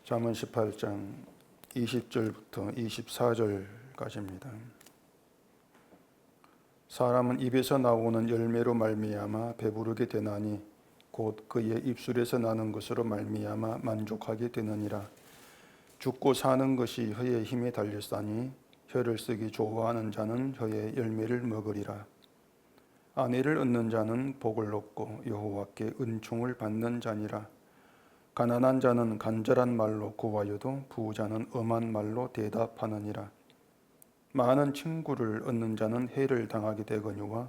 잠언 18장 20절부터 24절까지입니다. 사람은 입에서 나오는 열매로 말미암아 배부르게 되나니 곧 그의 입술에서 나는 것으로 말미암아 만족하게 되느니라. 죽고 사는 것이 혀의 힘에 달렸사니 혀를 쓰기 좋아하는 자는 혀의 열매를 먹으리라. 아내를 얻는 자는 복을 얻고 여호와께 은총을 받는 자니라. 가난한 자는 간절한 말로 구하여도 부자는 엄한 말로 대답하느니라. 많은 친구를 얻는 자는 해를 당하게 되거니와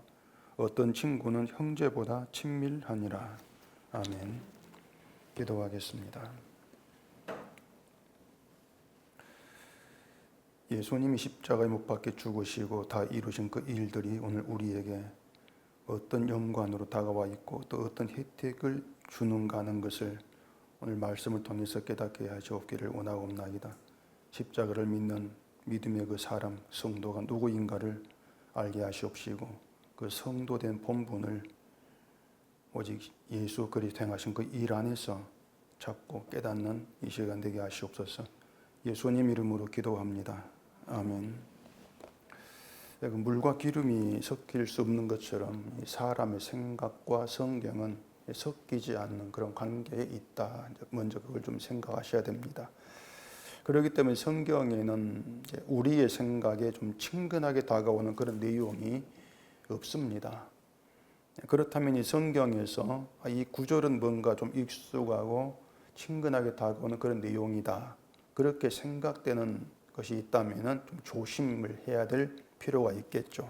어떤 친구는 형제보다 친밀하니라. 아멘. 기도하겠습니다. 예수님이 십자가에 못 박혀 죽으시고 다 이루신 그 일들이 오늘 우리에게 어떤 연관으로 다가와 있고 또 어떤 혜택을 주는가 하는 것을 오늘 말씀을 통해서 깨닫게 하시옵기를 원하옵나이다. 십자가를 믿는 믿음의 그 사람, 성도가 누구인가를 알게 하시옵시고 그 성도된 본분을 오직 예수 그리스도 행하신 그 일 안에서 잡고 깨닫는 이 시간 되게 하시옵소서. 예수님 이름으로 기도합니다. 아멘. 물과 기름이 섞일 수 없는 것처럼 사람의 생각과 성경은 섞이지 않는 그런 관계에 있다. 먼저 그걸 좀 생각하셔야 됩니다. 그렇기 때문에 성경에는 우리의 생각에 좀 친근하게 다가오는 그런 내용이 없습니다. 그렇다면 이 성경에서 이 구절은 뭔가 좀 익숙하고 친근하게 다가오는 그런 내용이다. 그렇게 생각되는 것이 있다면 좀 조심을 해야 될 필요가 있겠죠.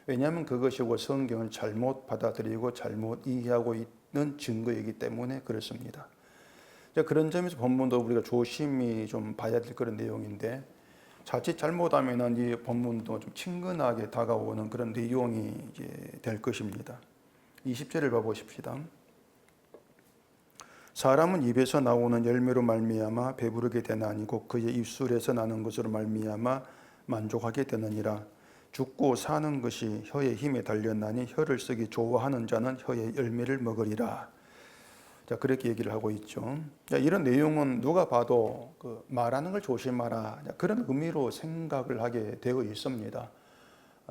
왜냐하면 그것이 성경을 잘못 받아들이고 잘못 이해하고 있는 증거이기 때문에 그렇습니다. 그런 점에서 본문도 우리가 조심히 좀 봐야 될 그런 내용인데 자칫 잘못하면 이 본문도 좀 친근하게 다가오는 그런 내용이 이제 될 것입니다. 20절을 봐보십시다. 사람은 입에서 나오는 열매로 말미암아 배부르게 되나니 곧 그의 입술에서 나는 것으로 말미암아 만족하게 되느니라. 죽고 사는 것이 혀의 힘에 달렸나니 혀를 쓰기 좋아하는 자는 혀의 열매를 먹으리라. 자, 그렇게 얘기를 하고 있죠. 자, 이런 내용은 누가 봐도 말하는 걸 조심하라. 그런 의미로 생각을 하게 되어 있습니다.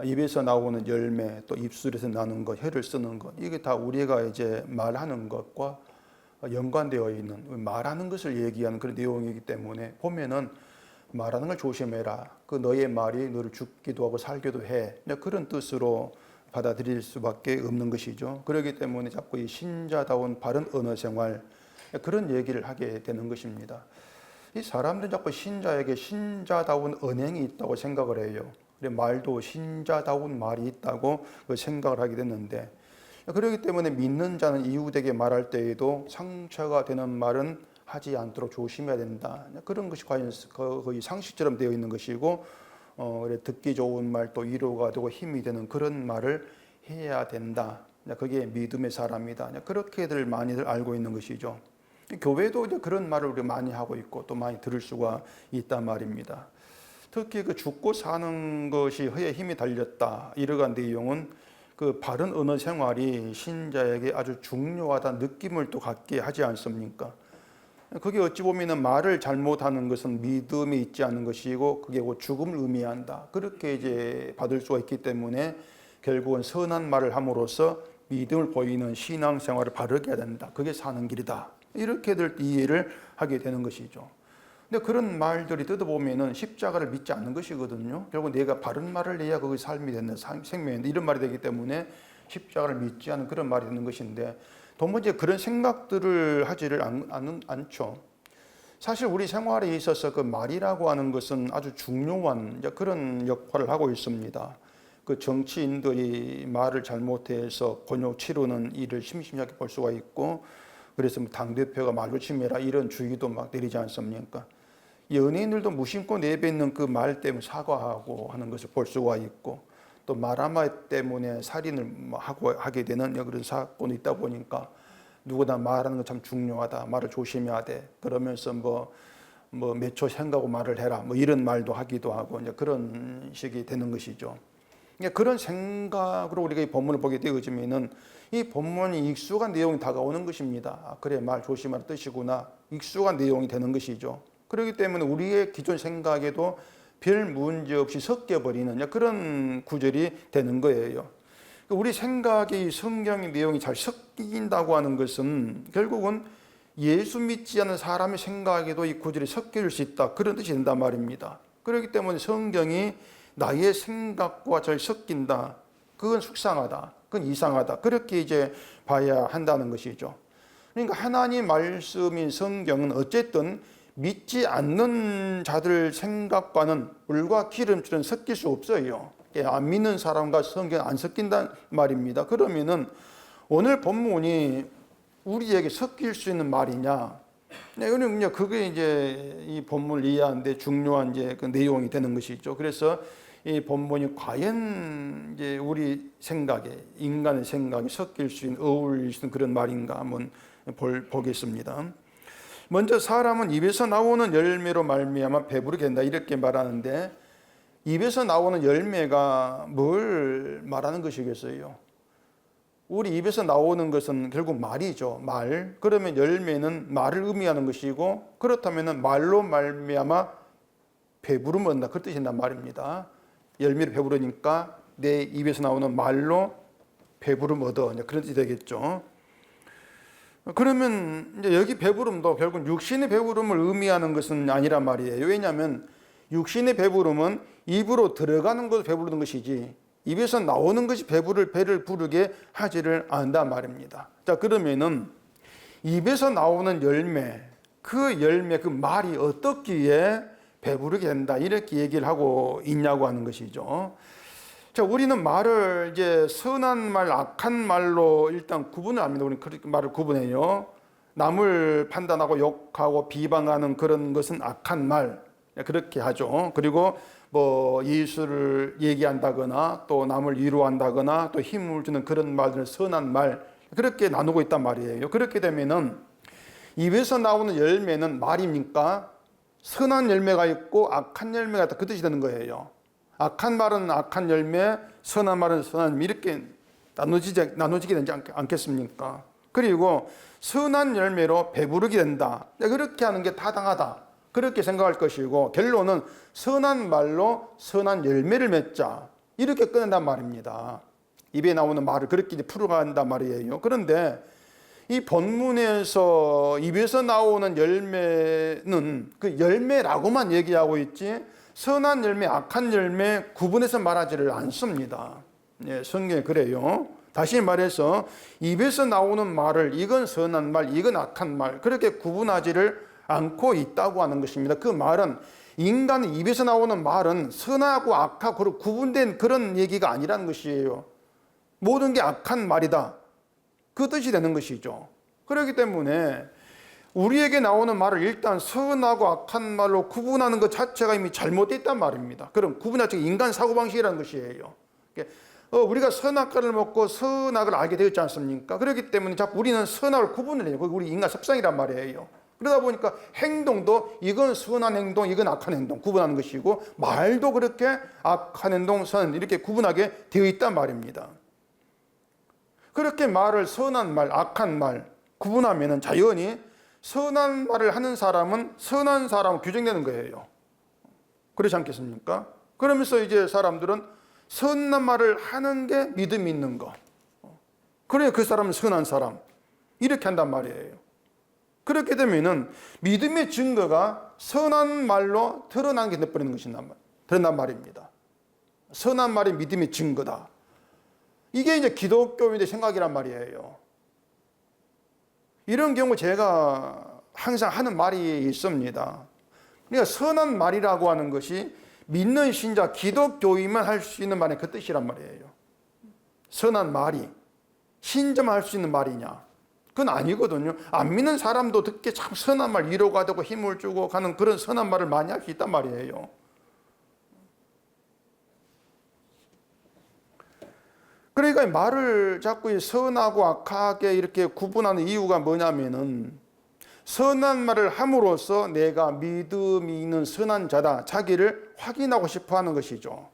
입에서 나오는 열매, 또 입술에서 나는 것, 혀를 쓰는 것, 이게 다 우리가 이제 말하는 것과 연관되어 있는 말하는 것을 얘기하는 그런 내용이기 때문에 보면은 말하는 걸 조심해라. 그 너의 말이 너를 죽기도 하고 살기도 해. 그런 뜻으로 받아들일 수밖에 없는 것이죠. 그렇기 때문에 자꾸 이 신자다운 바른 언어 생활 그런 얘기를 하게 되는 것입니다. 이 사람들은 자꾸 신자에게 신자다운 언행이 있다고 생각을 해요. 말도 신자다운 말이 있다고 생각을 하게 됐는데 그렇기 때문에 믿는 자는 이웃에게 말할 때에도 상처가 되는 말은 하지 않도록 조심해야 된다. 그런 것이 과연 거의 상식처럼 되어 있는 것이고 듣기 좋은 말 또 위로가 되고 힘이 되는 그런 말을 해야 된다. 그게 믿음의 사람이다. 그렇게들 많이들 알고 있는 것이죠. 교회도 이제 그런 말을 우리가 많이 하고 있고 또 많이 들을 수가 있단 말입니다. 특히 그 죽고 사는 것이 혀의 힘이 달렸다. 이러한 내용은 그 바른 언어 생활이 신자에게 아주 중요하다는 느낌을 또 갖게 하지 않습니까? 그게 어찌 보면 말을 잘못하는 것은 믿음이 있지 않은 것이고 그게 죽음을 의미한다. 그렇게 이제 받을 수가 있기 때문에 결국은 선한 말을 함으로써 믿음을 보이는 신앙생활을 바르게 해야 된다. 그게 사는 길이다. 이렇게들 이해를 하게 되는 것이죠. 근데 그런 말들이 뜯어보면은 십자가를 믿지 않는 것이거든요. 결국 내가 바른 말을 해야 그게 삶이 되는 생명인데 이런 말이 되기 때문에 십자가를 믿지 않는 그런 말이 되는 것인데 도무지 그런 생각들을 하지를 않죠. 사실 우리 생활에 있어서 그 말이라고 하는 것은 아주 중요한 그런 역할을 하고 있습니다. 그 정치인들이 말을 잘못해서 곤욕 치르는 일을 심심하게 볼 수가 있고 그래서 당대표가 말 조심해라 이런 주의도 막 내리지 않습니까? 연예인들도 무심코 내뱉는 그 말 때문에 사과하고 하는 것을 볼 수가 있고 또 말 한마디 때문에 살인을 하게 되는 그런 사건이 있다 보니까 누구나 말하는 거 참 중요하다. 말을 조심해야 돼. 그러면서 몇 초 생각하고 말을 해라. 이런 말도 하기도 하고 이제 그런 식이 되는 것이죠. 그런 생각으로 우리가 이 본문을 보게 되어지면은 이 본문이 익숙한 내용이 다가오는 것입니다. 아, 그래, 말 조심하는 뜻이구나. 익숙한 내용이 되는 것이죠. 그렇기 때문에 우리의 기존 생각에도 별 문제 없이 섞여버리는 그런 구절이 되는 거예요. 우리 생각이 성경의 내용이 잘 섞인다고 하는 것은 결국은 예수 믿지 않는 사람의 생각에도 이 구절이 섞일 수 있다, 그런 뜻이 된단 말입니다. 그렇기 때문에 성경이 나의 생각과 잘 섞인다, 그건 속상하다, 그건 이상하다, 그렇게 이제 봐야 한다는 것이죠. 그러니까 하나님 말씀인 성경은 어쨌든 믿지 않는 자들 생각과는 물과 기름처럼 섞일 수 없어요. 안 믿는 사람과 성경 안 섞인단 말입니다. 그러면은 오늘 본문이 우리에게 섞일 수 있는 말이냐? 네, 그게 이제 이 본문을 이해하는데 중요한 이제 그 내용이 되는 것이죠. 그래서 이 본문이 과연 이제 우리 생각에, 인간의 생각이 섞일 수 있는, 어울릴 수 있는 그런 말인가 한번 보겠습니다. 먼저 사람은 입에서 나오는 열매로 말미암아 배부르게 된다, 이렇게 말하는데, 입에서 나오는 열매가 뭘 말하는 것이겠어요? 우리 입에서 나오는 것은 결국 말이죠. 말. 그러면 열매는 말을 의미하는 것이고, 그렇다면 말로 말미암아 배부름 얻는다, 그 뜻이 된단 말입니다. 열매를 배부르니까 내 입에서 나오는 말로 배부름 얻어, 그런 뜻이 되겠죠. 그러면 이제 여기 배부름도 결국 육신의 배부름을 의미하는 것은 아니란 말이에요. 왜냐하면 육신의 배부름은 입으로 들어가는 것을 배부르는 것이지 입에서 나오는 것이 배를 부르게 하지를 않는단 말입니다. 자, 그러면은 입에서 나오는 열매, 그 말이 어떻기에 배부르게 된다, 이렇게 얘기를 하고 있냐고 하는 것이죠. 자, 우리는 말을 이제 선한 말, 악한 말로 일단 구분을 합니다. 우리는 그렇게 말을 구분해요. 남을 판단하고 욕하고 비방하는 그런 것은 악한 말, 그렇게 하죠. 그리고 뭐 예수를 얘기한다거나 또 남을 위로한다거나 또 힘을 주는 그런 말들은 선한 말, 그렇게 나누고 있단 말이에요. 그렇게 되면은 입에서 나오는 열매는 말입니까? 선한 열매가 있고 악한 열매가 있다, 그 뜻이 되는 거예요. 악한 말은 악한 열매, 선한 말은 선한 열매, 이렇게 나눠지게 되지 않겠습니까? 그리고 선한 열매로 배부르게 된다, 그렇게 하는 게 타당하다, 그렇게 생각할 것이고, 결론은 선한 말로 선한 열매를 맺자, 이렇게 끝낸단 말입니다. 입에 나오는 말을 그렇게 풀어간단 말이에요. 그런데 이 본문에서 입에서 나오는 열매는 그 열매라고만 얘기하고 있지 선한 열매, 악한 열매 구분해서 말하지를 않습니다. 예, 성경에 그래요. 다시 말해서 입에서 나오는 말을 이건 선한 말, 이건 악한 말, 그렇게 구분하지를 않고 있다고 하는 것입니다. 그 말은 인간의 입에서 나오는 말은 선하고 악하고 구분된 그런 얘기가 아니라는 것이에요. 모든 게 악한 말이다, 그 뜻이 되는 것이죠. 그렇기 때문에 우리에게 나오는 말을 일단 선하고 악한 말로 구분하는 것 자체가 이미 잘못됐단 말입니다. 그럼 구분 자체가 인간 사고방식이라는 것이에요. 우리가 선악과를 먹고 선악을 알게 되었지 않습니까? 그렇기 때문에 자꾸 우리는 선악을 구분을 해요. 우리 인간 습성이란 말이에요. 그러다 보니까 행동도 이건 선한 행동, 이건 악한 행동 구분하는 것이고, 말도 그렇게 악한 행동, 선, 이렇게 구분하게 되어 있단 말입니다. 그렇게 말을 선한 말, 악한 말 구분하면은 자연히 선한 말을 하는 사람은 선한 사람으로 규정되는 거예요. 그렇지 않겠습니까? 그러면서 이제 사람들은 선한 말을 하는 게 믿음이 있는 거, 그래 그 사람은 선한 사람, 이렇게 한단 말이에요. 그렇게 되면은 믿음의 증거가 선한 말로 드러난 게 돼버리는 것이란 말입니다. 선한 말이 믿음의 증거다. 이게 이제 기독교인의 생각이란 말이에요. 이런 경우 제가 항상 하는 말이 있습니다. 그러니까 선한 말이라고 하는 것이 믿는 신자, 기독교인만 할 수 있는 말이 그 뜻이란 말이에요. 선한 말이 신자만 할 수 있는 말이냐? 그건 아니거든요. 안 믿는 사람도 듣기에 참 선한 말, 위로가 되고 힘을 주고 가는 그런 선한 말을 많이 할 수 있단 말이에요. 그러니까 말을 자꾸 선하고 악하게 이렇게 구분하는 이유가 뭐냐면은, 선한 말을 함으로써 내가 믿음이 있는 선한 자다, 자기를 확인하고 싶어 하는 것이죠.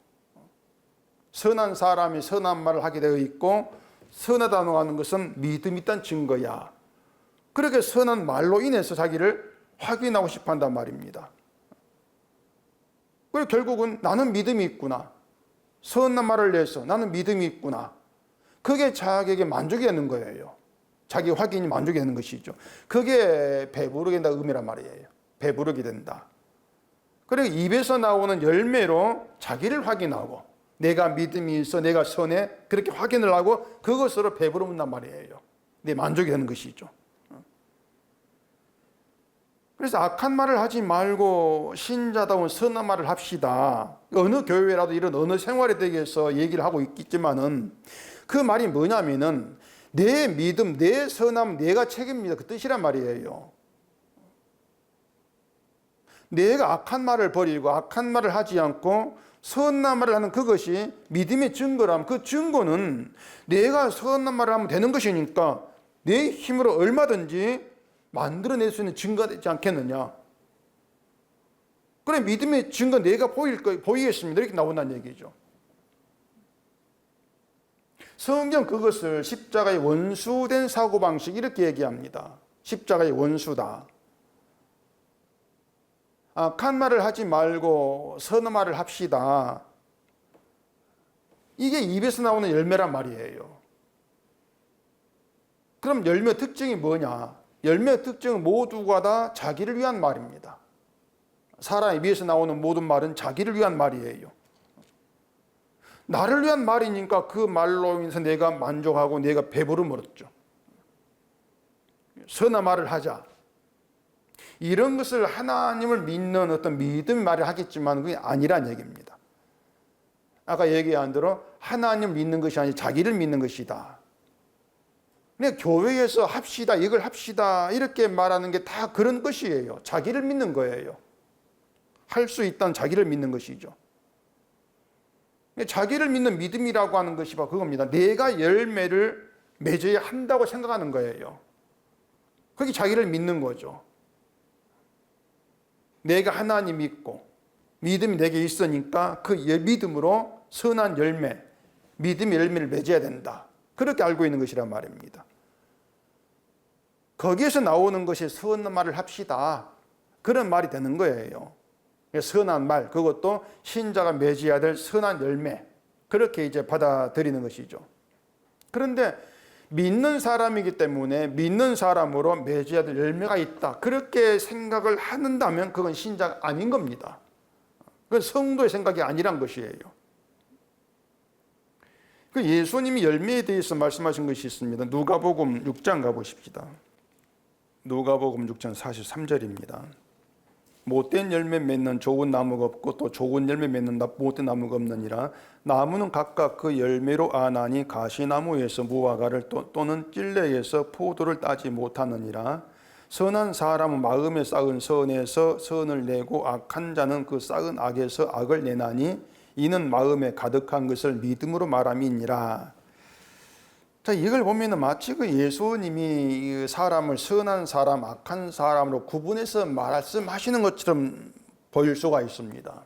선한 사람이 선한 말을 하게 되어 있고 선하다고 하는 것은 믿음이 있다는 증거야. 그렇게 선한 말로 인해서 자기를 확인하고 싶어 한단 말입니다. 그리고 결국은 나는 믿음이 있구나. 선한 말을 내서 나는 믿음이 있구나. 그게 자기에게 만족이 되는 거예요. 자기 확인이 만족이 되는 것이죠. 그게 배부르게 된다 의미란 말이에요. 배부르게 된다. 그리고 입에서 나오는 열매로 자기를 확인하고 내가 믿음이 있어, 내가 선해, 그렇게 확인을 하고 그것으로 배부른단 말이에요. 내 만족이 되는 것이죠. 그래서 악한 말을 하지 말고 신자다운 선한 말을 합시다. 어느 교회라도 이런 어느 생활에 대해서 얘기를 하고 있겠지만은 그 말이 뭐냐면은 내 믿음, 내 선함, 내가 책임입니다. 그 뜻이란 말이에요. 내가 악한 말을 버리고 악한 말을 하지 않고 선한 말을 하는 그것이 믿음의 증거라면 그 증거는 내가 선한 말을 하면 되는 것이니까 내 힘으로 얼마든지 만들어낼 수 있는 증거가 되지 않겠느냐. 그래 믿음의 증거 내가 보이겠습니다. 이렇게 나온다는 얘기죠. 성경 그것을 십자가의 원수된 사고방식 이렇게 얘기합니다. 십자가의 원수다. 악한 말을 하지 말고 선한 말을 합시다. 이게 입에서 나오는 열매란 말이에요. 그럼 열매 특징이 뭐냐? 열매 특징은 모두가 다 자기를 위한 말입니다. 사람 입에서 나오는 모든 말은 자기를 위한 말이에요. 나를 위한 말이니까 그 말로 인해서 내가 만족하고 내가 배부름을 얻죠. 선한 말을 하자. 이런 것을 하나님을 믿는 어떤 믿음의 말을 하겠지만 그게 아니란 얘기입니다. 아까 얘기한 대로 하나님을 믿는 것이 아니라 자기를 믿는 것이다. 근데 교회에서 합시다, 이걸 합시다 이렇게 말하는 게 다 그런 것이에요. 자기를 믿는 거예요. 할 수 있다는 자기를 믿는 것이죠. 자기를 믿는 믿음이라고 하는 것이 바로 그겁니다. 내가 열매를 맺어야 한다고 생각하는 거예요. 그게 자기를 믿는 거죠. 내가 하나님 믿고 믿음이 내게 있으니까 그 믿음으로 선한 열매, 믿음의 열매를 맺어야 된다. 그렇게 알고 있는 것이란 말입니다. 거기에서 나오는 것이 선한 말을 합시다. 그런 말이 되는 거예요. 선한 말, 그것도 신자가 맺어야 될 선한 열매. 그렇게 이제 받아들이는 것이죠. 그런데 믿는 사람이기 때문에 믿는 사람으로 맺어야 될 열매가 있다. 그렇게 생각을 한다면 그건 신자가 아닌 겁니다. 그건 성도의 생각이 아니란 것이에요. 그 예수님이 열매에 대해서 말씀하신 것이 있습니다. 누가복음 6장 가보십시다. 누가복음 6장 43절입니다. 못된 열매 맺는 좋은 나무가 없고 또 좋은 열매 맺는 못된 나무가 없느니라. 나무는 각각 그 열매로 아나니 가시나무에서 무화과를 또는 찔레에서 포도를 따지 못하느니라. 선한 사람은 마음에 쌓은 선에서 선을 내고 악한 자는 그 쌓은 악에서 악을 내나니 이는 마음에 가득한 것을 믿음으로 말함이니라. 자, 이걸 보면 마치 그 예수님이 사람을 선한 사람, 악한 사람으로 구분해서 말씀하시는 것처럼 보일 수가 있습니다.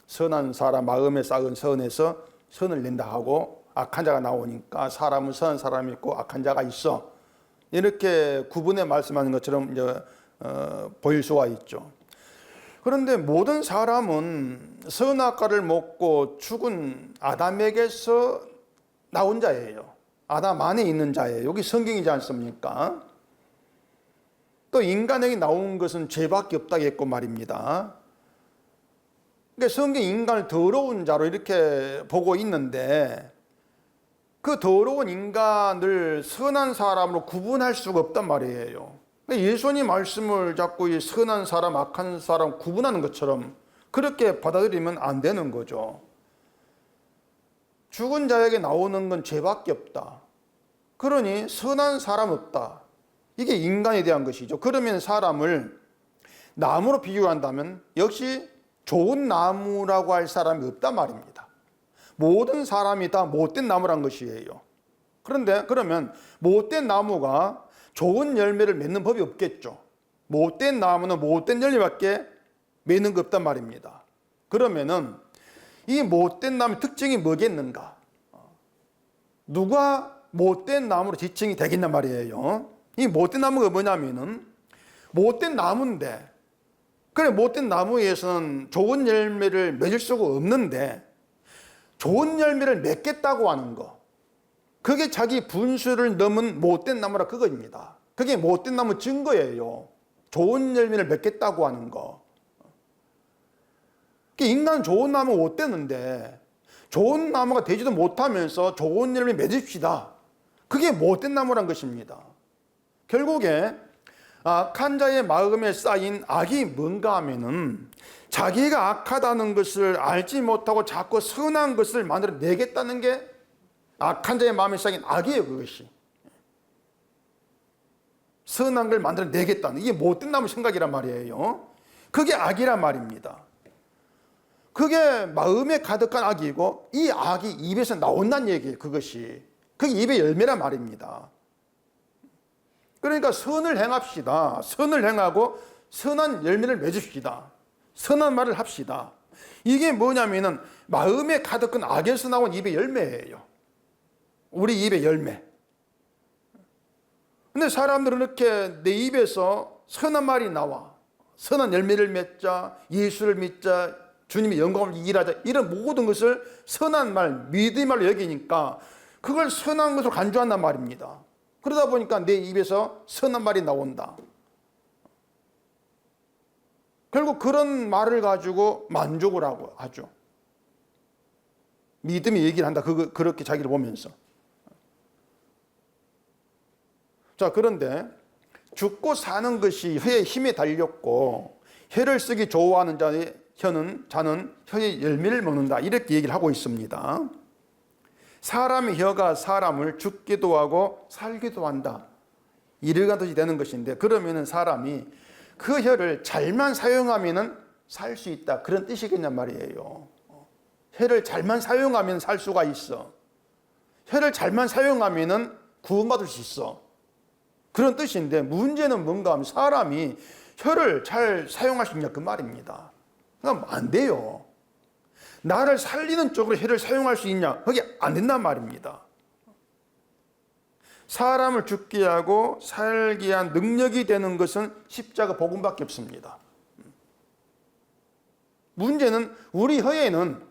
선한 사람, 마음에 쌓은 선에서 선을 낸다 하고 악한 자가 나오니까 사람은 선한 사람이 있고 악한 자가 있어. 이렇게 구분해 말씀하는 것처럼 이제 보일 수가 있죠. 그런데 모든 사람은 선악과를 먹고 죽은 아담에게서 나온 자예요. 아담 안에 있는 자예요. 여기 성경이지 않습니까? 또 인간에게 나온 것은 죄밖에 없다겠고 말입니다. 그러니까 성경 인간을 더러운 자로 이렇게 보고 있는데 그 더러운 인간을 선한 사람으로 구분할 수가 없단 말이에요. 예수님 말씀을 자꾸 이 선한 사람, 악한 사람 구분하는 것처럼 그렇게 받아들이면 안 되는 거죠. 죽은 자에게 나오는 건 죄밖에 없다. 그러니 선한 사람 없다. 이게 인간에 대한 것이죠. 그러면 사람을 나무로 비유한다면 역시 좋은 나무라고 할 사람이 없단 말입니다. 모든 사람이 다 못된 나무란 것이에요. 그런데 그러면 못된 나무가 좋은 열매를 맺는 법이 없겠죠. 못된 나무는 못된 열매밖에 맺는 게 없단 말입니다. 그러면은 이 못된 나무의 특징이 뭐겠는가? 누가 못된 나무로 지칭이 되겠단 말이에요. 이 못된 나무가 뭐냐면은 못된 나무인데, 그래 못된 나무에서는 좋은 열매를 맺을 수가 없는데 좋은 열매를 맺겠다고 하는 거, 그게 자기 분수를 넘은 못된 나무라 그거입니다. 그게 못된 나무 증거예요. 좋은 열매를 맺겠다고 하는 거. 인간은 좋은 나무 못 되는데 좋은 나무가 되지도 못하면서 좋은 열매 맺읍시다, 그게 못된 나무란 것입니다. 결국에 악한 자의 마음에 쌓인 악이 뭔가 하면은 자기가 악하다는 것을 알지 못하고 자꾸 선한 것을 만들어내겠다는 게 악한 자의 마음에 쌓인 악이에요. 그것이 선한 걸 만들어내겠다는, 이게 못된 나무 생각이란 말이에요. 그게 악이란 말입니다. 그게 마음에 가득한 악이고 이 악이 입에서 나온다는 얘기예요. 그것이 그게 입의 열매란 말입니다. 그러니까 선을 행합시다. 선을 행하고 선한 열매를 맺읍시다. 선한 말을 합시다. 이게 뭐냐면은 마음에 가득한 악에서 나온 입의 열매예요. 우리 입의 열매. 근데 사람들은 이렇게 내 입에서 선한 말이 나와, 선한 열매를 맺자, 예수를 믿자, 주님의 영광을 일하자, 이런 모든 것을 선한 말, 믿음의 말로 여기니까 그걸 선한 것으로 간주한단 말입니다. 그러다 보니까 내 입에서 선한 말이 나온다. 결국 그런 말을 가지고 만족을 하죠. 믿음의 얘기를 한다. 그렇게 자기를 보면서. 자, 그런데 죽고 사는 것이 혀의 힘에 달렸고 혀를 쓰기 좋아하는 자는 혀의 열매를 먹는다, 이렇게 얘기를 하고 있습니다. 사람의 혀가 사람을 죽기도 하고 살기도 한다, 이르가듯이 되는 것인데, 그러면은 사람이 그 혀를 잘만 사용하면은 살 수 있다, 그런 뜻이겠냔 말이에요. 혀를 잘만 사용하면 살 수가 있어. 혀를 잘만 사용하면은 구원받을 수 있어, 그런 뜻인데, 문제는 뭔가 하면 사람이 혀를 잘 사용할 수 있냐 그 말입니다. 그럼 안 돼요. 나를 살리는 쪽으로 혀를 사용할 수 있냐? 그게 안 된단 말입니다. 사람을 죽게 하고 살게 한 능력이 되는 것은 십자가 복음밖에 없습니다. 문제는 우리 혀에는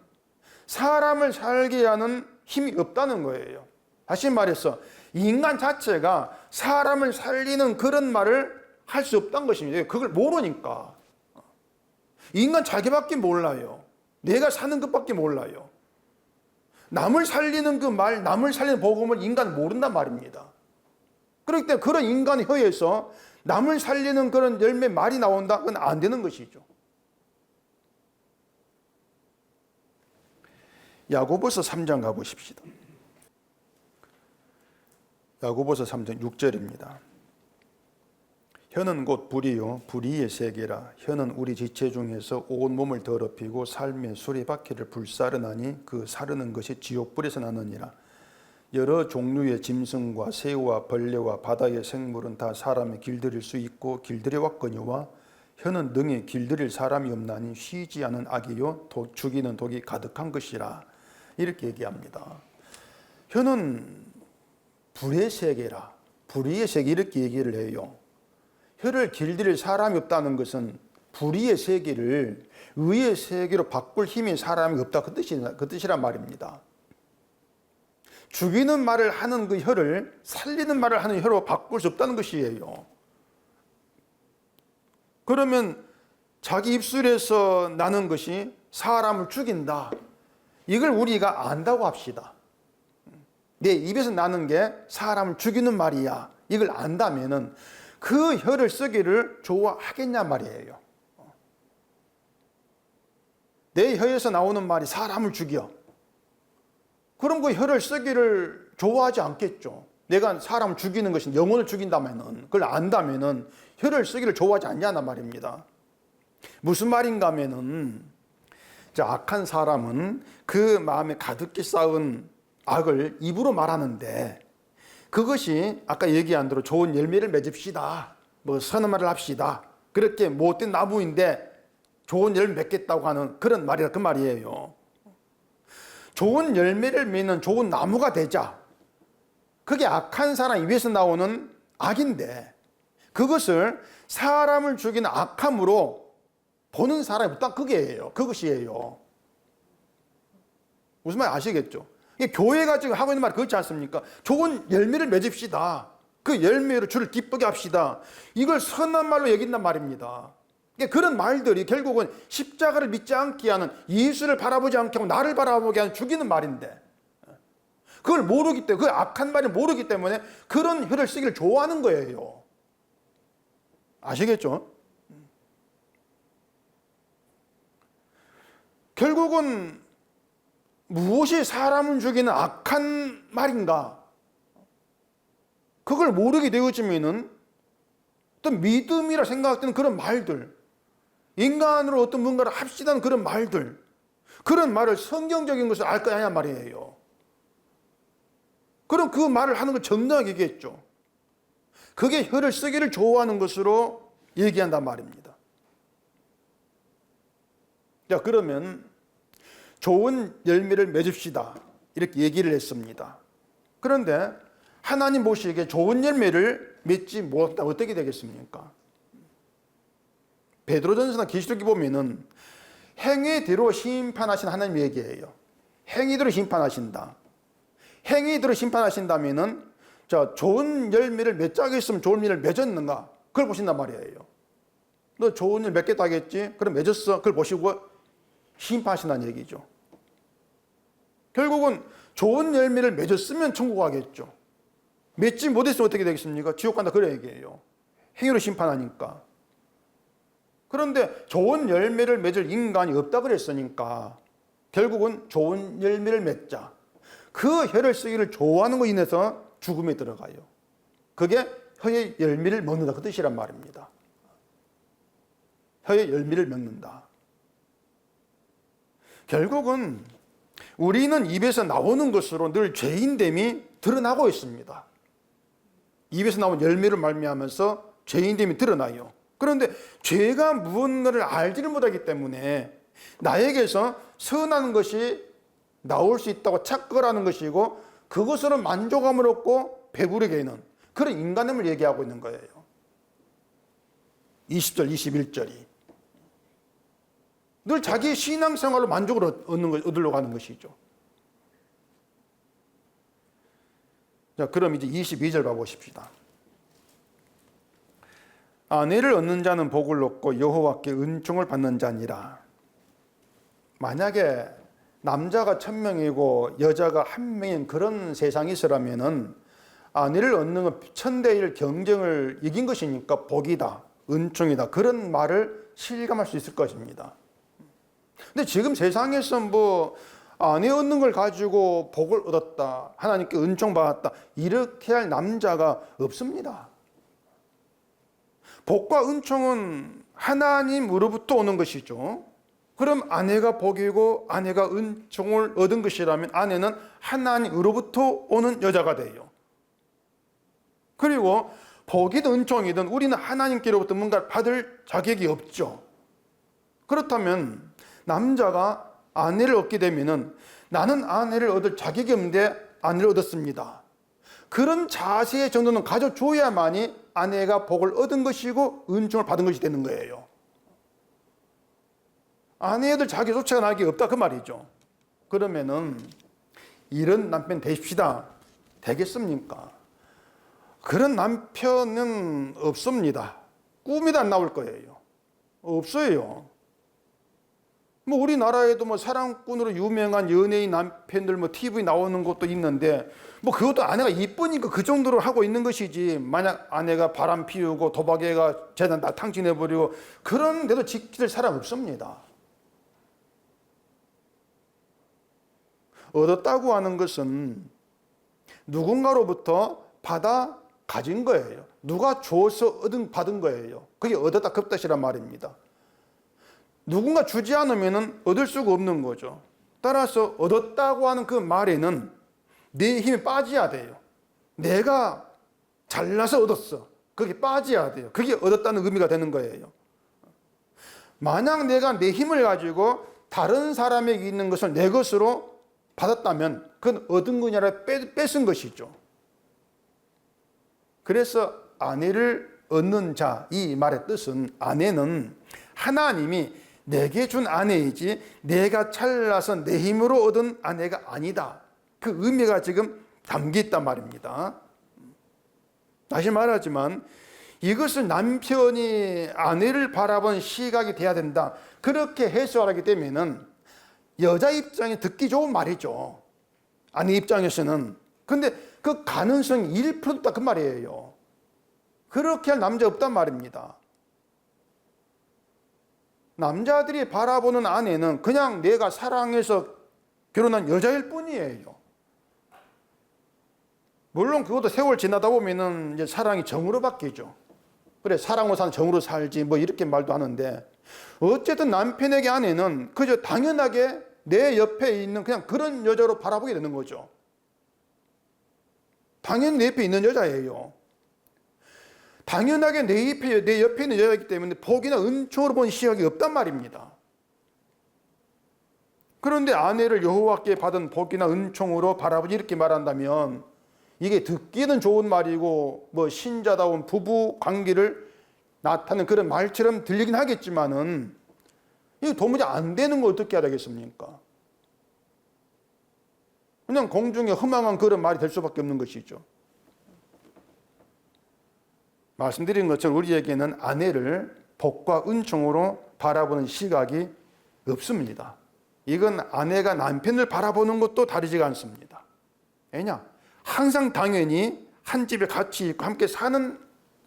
사람을 살게 하는 힘이 없다는 거예요. 다시 말해서 인간 자체가 사람을 살리는 그런 말을 할 수 없다는 것입니다. 그걸 모르니까. 인간 자기밖에 몰라요. 내가 사는 것밖에 몰라요. 남을 살리는 그 말, 남을 살리는 복음을 인간은 모른단 말입니다. 그렇기 때문에 그런 인간의 혀에서 남을 살리는 그런 열매 말이 나온다? 그건 안 되는 것이죠. 야고보서 3장 가보십시다. 야고보서 3장 6절입니다. 혀는 곧 불이요 불의의 세계라. 혀는 우리 지체 중에서 온 몸을 더럽히고 삶의 수레바퀴를 불사르나니 그 사르는 것이 지옥불에서 나느니라. 여러 종류의 짐승과 새우와 벌레와 바다의 생물은 다 사람이 길들일 수 있고 길들여 왔거니와 혀는 능히 길들일 사람이 없나니 쉬지 않은 악이요 죽이는 독이 가득한 것이라. 이렇게 얘기합니다. 혀는 불의 세계라, 불의의 세계, 이렇게 얘기를 해요. 혀를 길들일 사람이 없다는 것은 불의의 세계를 의의 세계로 바꿀 힘이 사람이 없다, 그 뜻이란 말입니다. 죽이는 말을 하는 그 혀를 살리는 말을 하는 혀로 바꿀 수 없다는 것이에요. 그러면 자기 입술에서 나는 것이 사람을 죽인다, 이걸 우리가 안다고 합시다. 내 입에서 나는 게 사람을 죽이는 말이야, 이걸 안다면은 그 혀를 쓰기를 좋아하겠냐 말이에요. 내 혀에서 나오는 말이 사람을 죽여. 그럼 그 혀를 쓰기를 좋아하지 않겠죠. 내가 사람을 죽이는 것이 영혼을 죽인다면은, 그걸 안다면은 혀를 쓰기를 좋아하지 않냐는 말입니다. 무슨 말인가 하면은, 악한 사람은 그 마음에 가득히 쌓은 악을 입으로 말하는데, 그것이 아까 얘기한 대로 좋은 열매를 맺읍시다, 뭐 선한 말을 합시다, 그렇게 못된 나무인데 좋은 열매 맺겠다고 하는 그런 말이라 그 말이에요. 좋은 열매를 맺는 좋은 나무가 되자. 그게 악한 사람 입에서 나오는 악인데 그것을 사람을 죽이는 악함으로 보는 사람이 딱 그게예요. 그것이에요. 무슨 말 아시겠죠? 교회가 지금 하고 있는 말이 그렇지 않습니까? 좋은 열매를 맺읍시다. 그 열매로 주를 기쁘게 합시다. 이걸 선한 말로 여긴단 말입니다. 그런 말들이 결국은 십자가를 믿지 않게 하는, 예수를 바라보지 않게 하고 나를 바라보게 하는 죽이는 말인데 그걸 모르기 때문에, 그 악한 말을 모르기 때문에 그런 혀를 쓰기를 좋아하는 거예요. 아시겠죠? 결국은 무엇이 사람을 죽이는 악한 말인가? 그걸 모르게 되어지면은 어떤 믿음이라 생각되는 그런 말들, 인간으로 어떤 뭔가를 합시다는 그런 말들, 그런 말을 성경적인 것을 알 거야 하냐 말이에요. 그럼 그 말을 하는 걸 정당하게 얘기했죠. 그게 혀를 쓰기를 좋아하는 것으로 얘기한단 말입니다. 자, 그러면 좋은 열매를 맺읍시다 이렇게 얘기를 했습니다. 그런데 하나님 보시기에 좋은 열매를 맺지 못했다 어떻게 되겠습니까? 베드로전서나 계시록에 보면은 행위대로 심판하신 하나님 얘기예요. 행위대로 심판하신다. 행위대로 심판하신다면은 자, 좋은 열매를 맺자고 했으면 좋은 열매를 맺었는가? 그걸 보신단 말이에요. 너 좋은 일 맺겠다 하겠지? 그럼 맺었어. 그걸 보시고 심판하신다는 얘기죠. 결국은 좋은 열매를 맺었으면 천국 가겠죠. 맺지 못했으면 어떻게 되겠습니까? 지옥 간다 그런 얘기예요. 행위로 심판하니까. 그런데 좋은 열매를 맺을 인간이 없다 그랬으니까 결국은 좋은 열매를 맺자. 그 혀를 쓰기를 좋아하는 것으로 인해서 죽음에 들어가요. 그게 혀의 열매를 먹는다 그 뜻이란 말입니다. 혀의 열매를 먹는다. 결국은 우리는 입에서 나오는 것으로 늘 죄인됨이 드러나고 있습니다. 입에서 나온 열매를 말미암아서 죄인됨이 드러나요. 그런데 죄가 무언가를 알지를 못하기 때문에 나에게서 선한 것이 나올 수 있다고 착각하는 것이고 그것으로 만족감을 얻고 배부르게 하는 그런 인간됨을 얘기하고 있는 거예요. 20절, 21절이. 늘 자기 신앙생활로 만족을 얻으려고 하는 것이죠. 자, 그럼 이제 22절 봐보십시다. 아내를 얻는 자는 복을 얻고 여호와께 은총을 받는 자니라. 만약에 남자가 1000명이고 여자가 1명인 그런 세상이 있으라면은 아내를 얻는 건 1000대1 경쟁을 이긴 것이니까 복이다, 은총이다 그런 말을 실감할 수 있을 것입니다. 근데 지금 세상에서 뭐 아내 얻는 걸 가지고 복을 얻었다, 하나님께 은총 받았다 이렇게 할 남자가 없습니다. 복과 은총은 하나님으로부터 오는 것이죠. 그럼 아내가 복이고 아내가 은총을 얻은 것이라면 아내는 하나님으로부터 오는 여자가 돼요. 그리고 복이든 은총이든 우리는 하나님께로부터 뭔가 받을 자격이 없죠. 그렇다면 남자가 아내를 얻게 되면은 나는 아내를 얻을 자격이 없는데 아내를 얻었습니다. 그런 자세의 정도는 가져줘야만이 아내가 복을 얻은 것이고 은총을 받은 것이 되는 거예요. 아내들 자기조차가 나게 없다 그 말이죠. 그러면은 이런 남편 되십시다. 되겠습니까? 그런 남편은 없습니다. 꿈에도 안 나올 거예요. 없어요. 뭐 우리나라에도 뭐 사랑꾼으로 유명한 연예인 남편들 뭐 TV 나오는 것도 있는데 뭐 그것도 아내가 이쁘니까 그 정도로 하고 있는 것이지, 만약 아내가 바람 피우고 도박해가 재산 다 탕진해버리고 그런데도 지킬 사람 없습니다. 얻었다고 하는 것은 누군가로부터 받아 가진 거예요. 누가 줘서 받은 거예요. 그게 얻었다 그 뜻이란 말입니다. 누군가 주지 않으면 얻을 수가 없는 거죠. 따라서 얻었다고 하는 그 말에는 내 힘이 빠져야 돼요. 내가 잘나서 얻었어. 그게 빠져야 돼요. 그게 얻었다는 의미가 되는 거예요. 만약 내가 내 힘을 가지고 다른 사람에게 있는 것을 내 것으로 받았다면 그건 얻은 거냐를 뺏은 것이죠. 그래서 아내를 얻는 자, 이 말의 뜻은 아내는 하나님이 내게 준 아내이지 내가 잘나서 내 힘으로 얻은 아내가 아니다. 그 의미가 지금 담겨 있단 말입니다. 다시 말하지만 이것을 남편이 아내를 바라본 시각이 돼야 된다. 그렇게 해석하기 때문에는 여자 입장에 듣기 좋은 말이죠. 아내 입장에서는. 근데 그 가능성이 1%도 없다 그 말이에요. 그렇게 할 남자 없단 말입니다. 남자들이 바라보는 아내는 그냥 내가 사랑해서 결혼한 여자일 뿐이에요. 물론 그것도 세월 지나다 보면은 이제 사랑이 정으로 바뀌죠. 그래, 사랑으로 사는 정으로 살지 뭐 이렇게 말도 하는데, 어쨌든 남편에게 아내는 그저 당연하게 내 옆에 있는 그냥 그런 여자로 바라보게 되는 거죠. 당연히 내 옆에 있는 여자예요. 당연하게 내 옆에 있는 여자이기 때문에 복이나 은총으로 본 시각이 없단 말입니다. 그런데 아내를 여호와께 받은 복이나 은총으로 바라보지 이렇게 말한다면 이게 듣기는 좋은 말이고 뭐 신자다운 부부 관계를 나타내는 그런 말처럼 들리긴 하겠지만은 이거 도무지 안 되는 거 어떻게 해야 되겠습니까? 그냥 공중에 허망한 그런 말이 될 수밖에 없는 것이죠. 말씀드린 것처럼 우리에게는 아내를 복과 은총으로 바라보는 시각이 없습니다. 이건 아내가 남편을 바라보는 것도 다르지가 않습니다. 왜냐? 항상 당연히 한 집에 같이 있고 함께 사는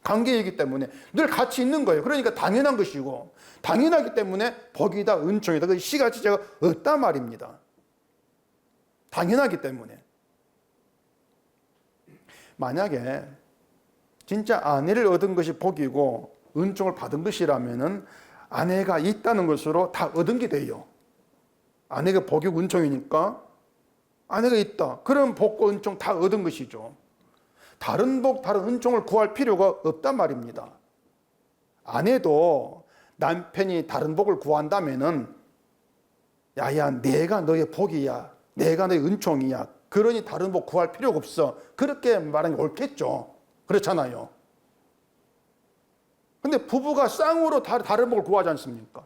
관계이기 때문에 늘 같이 있는 거예요. 그러니까 당연한 것이고, 당연하기 때문에 복이다 은총이다 그 시각 자체가 없단 말입니다. 당연하기 때문에. 만약에 진짜 아내를 얻은 것이 복이고 은총을 받은 것이라면은 아내가 있다는 것으로 다 얻은 게 돼요. 아내가 복이고 은총이니까 아내가 있다. 그런 복과 은총 다 얻은 것이죠. 다른 복, 다른 은총을 구할 필요가 없단 말입니다. 아내도 남편이 다른 복을 구한다면은 야야 내가 너의 복이야. 내가 너의 은총이야. 그러니 다른 복 구할 필요가 없어. 그렇게 말하는 게 옳겠죠. 그렇잖아요. 근데 부부가 쌍으로 다른 복을 구하지 않습니까?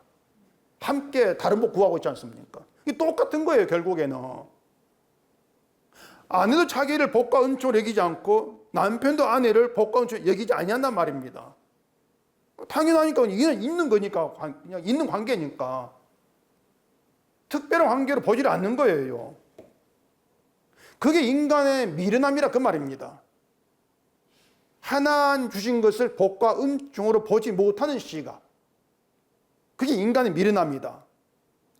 함께 다른 복 구하고 있지 않습니까? 이게 똑같은 거예요, 결국에는. 아내도 자기를 복과 은총으로 여기지 않고 남편도 아내를 복과 은총으로 여기지 아니한단 말입니다. 당연하니까 이건 있는 거니까, 그냥 있는 관계니까. 특별한 관계로 보지 않는 거예요. 그게 인간의 미련함이라 그 말입니다. 하나님 주신 것을 복과 은총으로 보지 못하는 시각. 그게 인간의 미련함이다.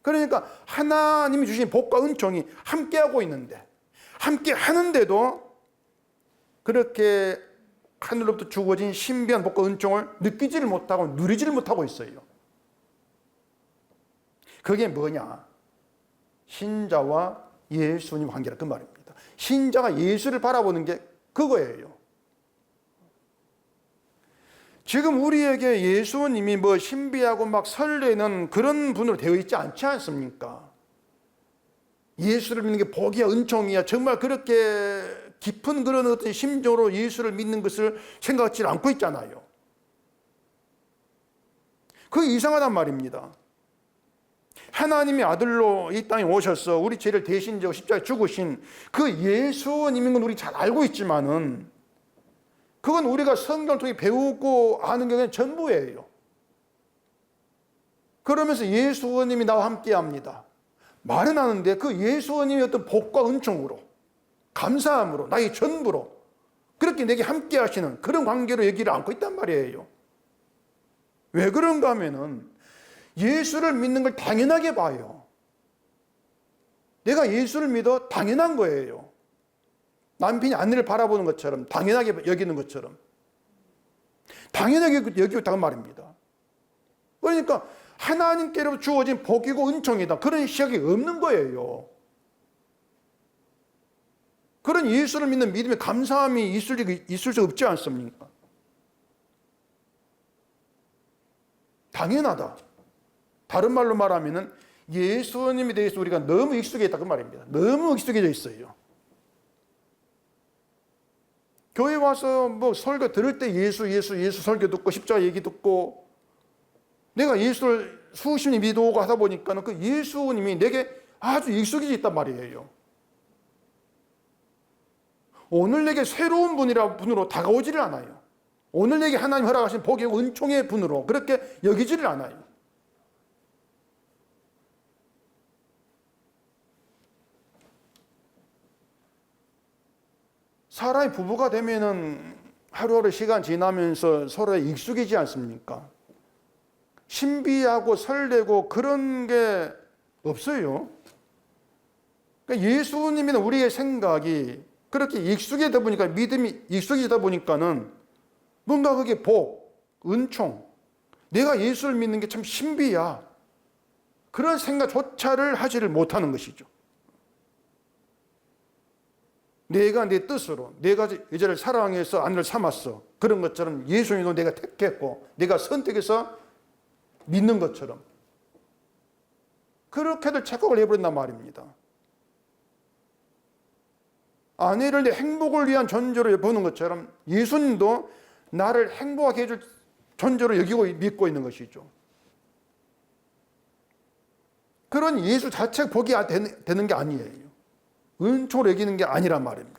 그러니까 하나님이 주신 복과 은총이 함께하고 있는데, 함께 하는데도 그렇게 하늘로부터 주어진 신비한 복과 은총을 느끼지를 못하고 누리지를 못하고 있어요. 그게 뭐냐? 신자와 예수님 관계라 그 말입니다. 신자가 예수를 바라보는 게 그거예요. 지금 우리에게 예수님이 뭐 신비하고 막 설레는 그런 분으로 되어 있지 않지 않습니까? 예수를 믿는 게 복이야 은총이야 정말 그렇게 깊은 그런 어떤 심정으로 예수를 믿는 것을 생각하지 않고 있잖아요. 그게 이상하단 말입니다. 하나님이 아들로 이 땅에 오셔서 우리 죄를 대신 지고 십자가에 죽으신 그 예수님인 건 우리 잘 알고 있지만은 그건 우리가 성경을 통해 배우고 아는 게 그냥 전부예요. 그러면서 예수님이 나와 함께 합니다. 말은 하는데 그 예수님이 어떤 복과 은총으로 감사함으로 나의 전부로 그렇게 내게 함께 하시는 그런 관계로 얘기를 않고 있단 말이에요. 왜 그런가 하면은 예수를 믿는 걸 당연하게 봐요. 내가 예수를 믿어 당연한 거예요. 남편이 아내를 바라보는 것처럼 당연하게 여기는 것처럼 당연하게 여기고 있다는 말입니다. 그러니까 하나님께로 주어진 복이고 은총이다 그런 시각이 없는 거예요. 그런 예수를 믿는 믿음의 감사함이 있을 수 없지 않습니까? 당연하다. 다른 말로 말하면 예수님에 대해서 우리가 너무 익숙해 있다 그 말입니다. 너무 익숙해져 있어요. 교회 와서 뭐 설교 들을 때 예수 설교 듣고 십자가 얘기 듣고 내가 예수를 수십 년 믿어오고 하다 보니까는 그 예수님이 내게 아주 익숙해져 있단 말이에요. 오늘 내게 새로운 분으로 다가오지를 않아요. 오늘 내게 하나님 허락하신 복의 은총의 분으로 그렇게 여기지를 않아요. 사람이 부부가 되면은 하루하루 시간 지나면서 서로에 익숙해지지 않습니까? 신비하고 설레고 그런 게 없어요. 그러니까 예수님이나 우리의 생각이 그렇게 익숙해지다 보니까 믿음이 익숙해지다 보니까는 뭔가 그게 복, 은총, 내가 예수를 믿는 게 참 신비야. 그런 생각조차를 하지를 못하는 것이죠. 내가 내 뜻으로 내가 여자를 사랑해서 아내를 삼았어. 그런 것처럼 예수님도 내가 택했고 내가 선택해서 믿는 것처럼 그렇게들 착각을 해버린단 말입니다. 아내를 내 행복을 위한 존재로 보는 것처럼 예수님도 나를 행복하게 해줄 존재로 여기고 믿고 있는 것이죠. 그런 예수 자체가 복이 되는 게 아니에요. 은총을 여기는 게 아니란 말입니다.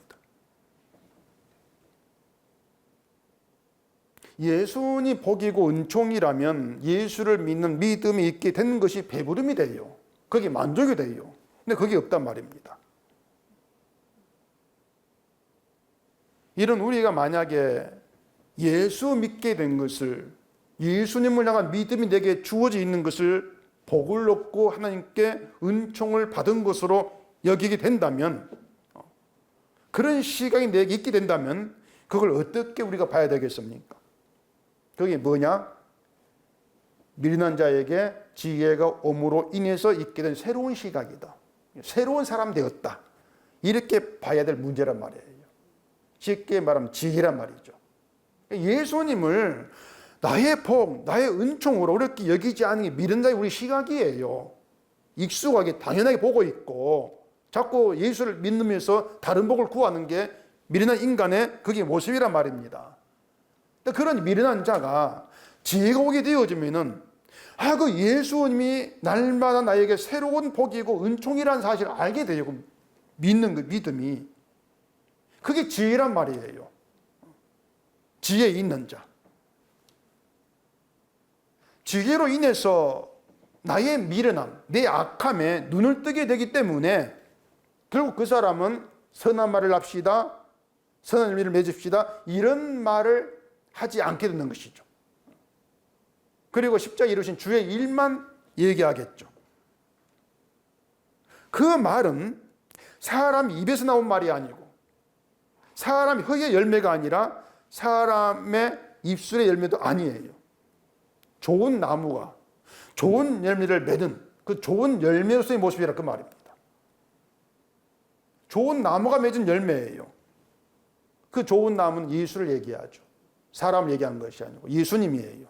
예수님이 복이고 은총이라면 예수를 믿는 믿음이 있게 되는 것이 배부름이 돼요. 그게 만족이 돼요. 근데 그게 없단 말입니다. 이런 우리가 만약에 예수 믿게 된 것을 예수님을 향한 믿음이 내게 주어져 있는 것을 복을 얻고 하나님께 은총을 받은 것으로 여기게 된다면 그런 시각이 내게 있게 된다면 그걸 어떻게 우리가 봐야 되겠습니까? 그게 뭐냐? 미련한 자에게 지혜가 옴으로 인해서 있게 된 새로운 시각이다. 새로운 사람 되었다. 이렇게 봐야 될 문제란 말이에요. 쉽게 말하면 지혜란 말이죠. 예수님을 나의 복, 나의 은총으로 그렇게 여기지 않는 게 미련한 자의 우리 시각이에요. 익숙하게 당연하게 보고 있고 자꾸 예수를 믿으면서 다른 복을 구하는 게 미련한 인간의 그게 모습이란 말입니다. 그런 미련한 자가 지혜가 오게 되어지면은 그 예수님이 날마다 나에게 새로운 복이고 은총이라는 사실을 알게 되고 믿는 그 믿음이 그게 지혜란 말이에요. 지혜 있는 자. 지혜로 인해서 나의 미련함, 내 악함에 눈을 뜨게 되기 때문에 결국 그 사람은 선한 말을 합시다, 선한 열매를 맺읍시다 이런 말을 하지 않게 되는 것이죠. 그리고 십자가에 이루신 주의 일만 얘기하겠죠. 그 말은 사람 입에서 나온 말이 아니고 사람 혀의 열매가 아니라 사람의 입술의 열매도 아니에요. 좋은 나무가 좋은 열매를 맺은 그 좋은 열매로서의 모습이라 그 말입니다. 좋은 나무가 맺은 열매예요. 그 좋은 나무는 예수를 얘기하죠. 사람을 얘기하는 것이 아니고 예수님이에요.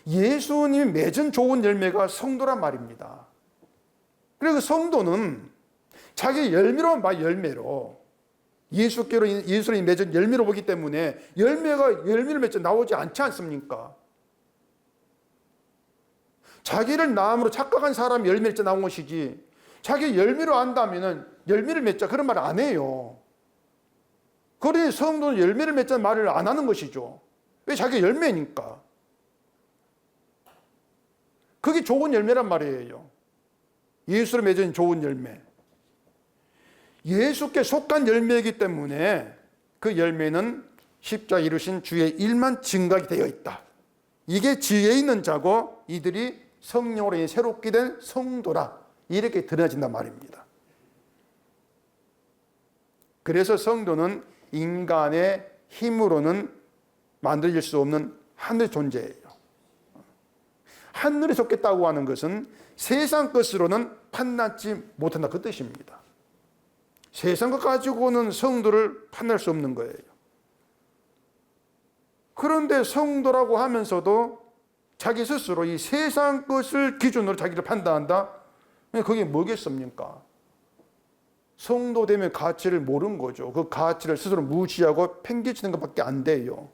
예수님이 맺은 좋은 열매가 성도란 말입니다. 그리고 성도는 자기 열매로 예수님이 맺은 열매로 보기 때문에 열매를 맺지 나오지 않지 않습니까? 자기를 나음으로 착각한 사람이 열매를 맺자 나온 것이지 자기 열매로 안다면 열매를 맺자 그런 말을 안 해요. 그러니 성도는 열매를 맺자는 말을 안 하는 것이죠. 왜? 자기 열매니까. 그게 좋은 열매란 말이에요. 예수를 맺은 좋은 열매. 예수께 속한 열매이기 때문에 그 열매는 십자가 이루신 주의 일만 증거하게 되어 있다. 이게 지혜 있는 자고 이들이 성령으로 인해 새롭게 된 성도라. 이렇게 드러나진단 말입니다. 그래서 성도는 인간의 힘으로는 만들어질 수 없는 하늘의 존재예요. 하늘에 속했다고 하는 것은 세상 것으로는 판단치 못한다 그 뜻입니다. 세상 것 가지고는 성도를 판단할 수 없는 거예요. 그런데 성도라고 하면서도 자기 스스로 이 세상 것을 기준으로 자기를 판단한다? 그게 뭐겠습니까? 성도됨의 가치를 모르는 거죠. 그 가치를 스스로 무시하고 팽개치는 것밖에 안 돼요.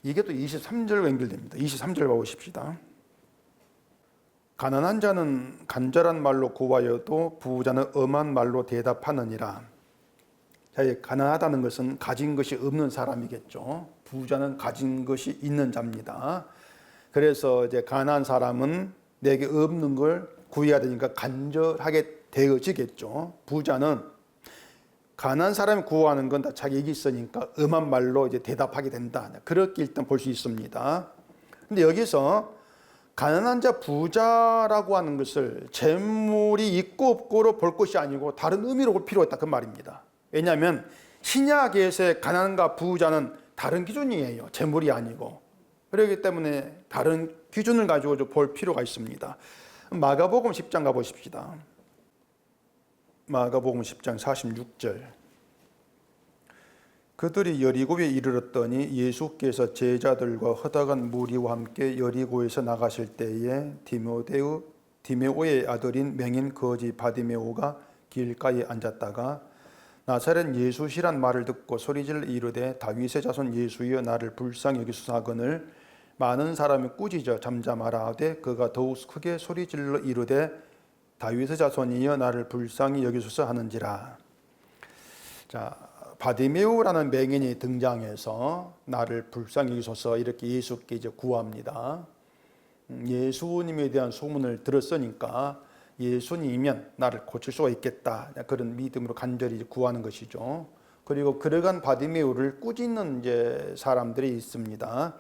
이게 또 23절과 연결됩니다. 23절 봐보십시다. 가난한 자는 간절한 말로 구하여도 부자는 엄한 말로 대답하느니라. 자, 가난하다는 것은 가진 것이 없는 사람이겠죠. 부자는 가진 것이 있는 자입니다. 그래서 이제 가난한 사람은 내게 없는 걸 구해야 되니까 간절하게 되어지겠죠. 부자는 가난한 사람이 구하는 건 다 자격이 있으니까 엄한 말로 이제 대답하게 된다. 그렇게 일단 볼 수 있습니다. 근데 여기서 가난한 자 부자라고 하는 것을 재물이 있고 없고로 볼 것이 아니고 다른 의미로 볼 필요가 있다 그 말입니다. 왜냐하면 신약에서의 가난과 부자는 다른 기준이에요. 재물이 아니고. 그렇기 때문에 다른 기준을 가지고 볼 필요가 있습니다. 마가복음 10장 가보십시다. 마가복음 10장 46절. 그들이 여리고에 이르렀더니 예수께서 제자들과 허다한 무리와 함께 여리고에서 나가실 때에 디메오의 아들인 맹인 거지 바디메오가 길가에 앉았다가 나사렛 예수시란 말을 듣고 소리질러 이르되 다윗의 자손 예수여 나를 불쌍히 여기소서 하거늘 많은 사람이 꾸짖어 잠잠하라 하되 그가 더욱 크게 소리질러 이르되 다윗의 자손이여 나를 불쌍히 여기소서 하는지라. 자, 바디메오라는 맹인이 등장해서 나를 불쌍히 여기소서 이렇게 예수께 이제 구합니다. 예수님에 대한 소문을 들었으니까 예수님이면 나를 고칠 수가 있겠다. 그런 믿음으로 간절히 구하는 것이죠. 그리고 그러간 바디메오를 꾸짖는 이제 사람들이 있습니다.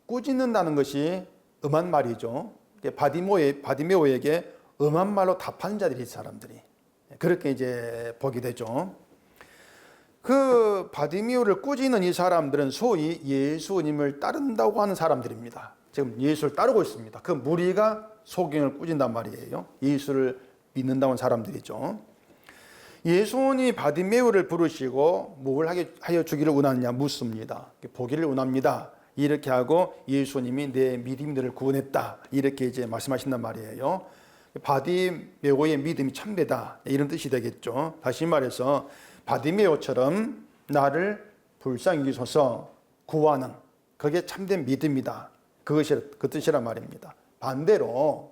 꾸짖는다는 것이 엄한 말이죠. 바디메오에게 엄한 말로 답하는 자들이 사람들이 그렇게 이제 보게 되죠. 그 바디메오를 꾸짖는 이 사람들은 소위 예수님을 따른다고 하는 사람들입니다. 지금 예수를 따르고 있습니다. 그 무리가 소경을 꾸짖는단 말이에요. 예수를 믿는다고 하는 사람들이죠. 예수님이 바디메오를 부르시고 뭘 하여 주기를 원하느냐 묻습니다. 보기를 원합니다. 이렇게 하고 예수님이 내 믿음들을 구원했다. 이렇게 이제 말씀하신단 말이에요. 바디메오의 믿음이 참되다. 이런 뜻이 되겠죠. 다시 말해서 바디메오처럼 나를 불쌍히 여기소서 구하는 그게 참된 믿음이다. 그것이 그 뜻이란 말입니다. 반대로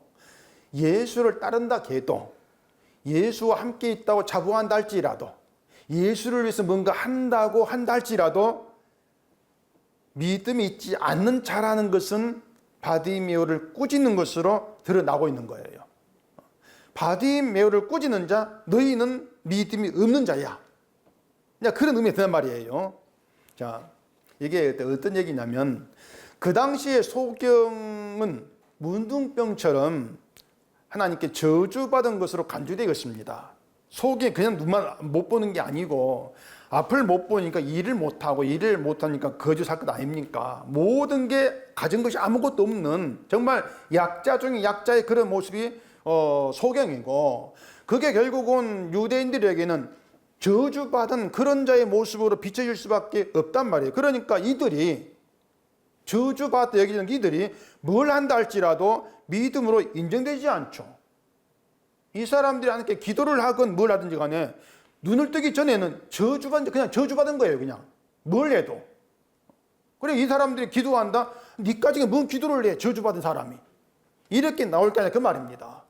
예수를 따른다 해도 예수와 함께 있다고 자부한다 할지라도 예수를 위해서 뭔가 한다고 한다 할지라도 믿음이 있지 않는 자라는 것은 바디메오를 꾸짖는 것으로 드러나고 있는 거예요. 바디메오를 꾸짖는 자 너희는 믿음이 없는 자야. 그런 의미가 드는 말이에요. 자, 이게 어떤 얘기냐면 그 당시에 소경은 문둥병처럼 하나님께 저주받은 것으로 간주되었습니다. 소경이 그냥 눈만 못 보는 게 아니고 앞을 못 보니까 일을 못하고 일을 못하니까 거주 살 것 아닙니까? 모든 게 가진 것이 아무것도 없는 정말 약자 중에 약자의 그런 모습이 소경이고 그게 결국은 유대인들에게는 저주받은 그런 자의 모습으로 비춰질 수밖에 없단 말이에요. 그러니까 이들이 저주받았다 여기는 이들이 뭘 한다 할지라도 믿음으로 인정되지 않죠. 이 사람들이 하나님께 기도를 하건 뭘 하든지 간에 눈을 뜨기 전에는 그냥 저주받은 거예요. 그냥 뭘 해도. 그래 이 사람들이 기도한다. 니까지 뭔 기도를 해 저주받은 사람이. 이렇게 나올 게 아니라 그 말입니다.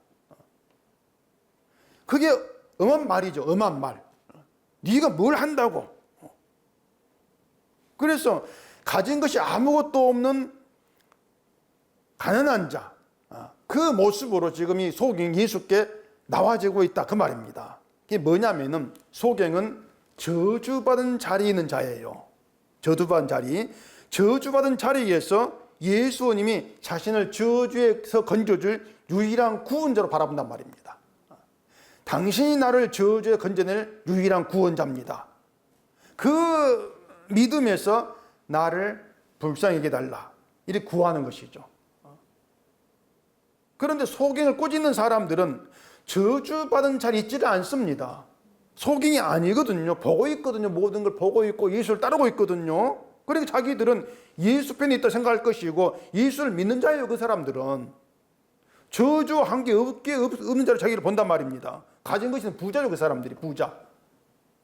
그게 엄한 말이죠. 엄한 말. 네가 뭘 한다고. 그래서 가진 것이 아무것도 없는 가난한 자, 그 모습으로 지금 이 소경 예수께 나와지고 있다 그 말입니다. 그게 뭐냐면은 소경은 저주받은 자리에 있는 자예요. 저주받은 자리에서 예수님이 자신을 저주에서 건져줄 유일한 구원자로 바라본단 말입니다. 당신이 나를 저주에 건져낼 유일한 구원자입니다. 그 믿음에서 나를 불쌍히 여겨 달라 이렇게 구하는 것이죠. 그런데 소경을 꾸짖는 사람들은 저주받은 자리에 있지를 않습니다. 소경이 아니거든요. 보고 있거든요. 모든 걸 보고 있고 예수를 따르고 있거든요. 그러니까 자기들은 예수 편에 있다 생각할 것이고 예수를 믿는 자예요. 그 사람들은 저주 한 게 없는 자로 자기를 본단 말입니다. 가진 것은 부자죠. 그 사람들이 부자,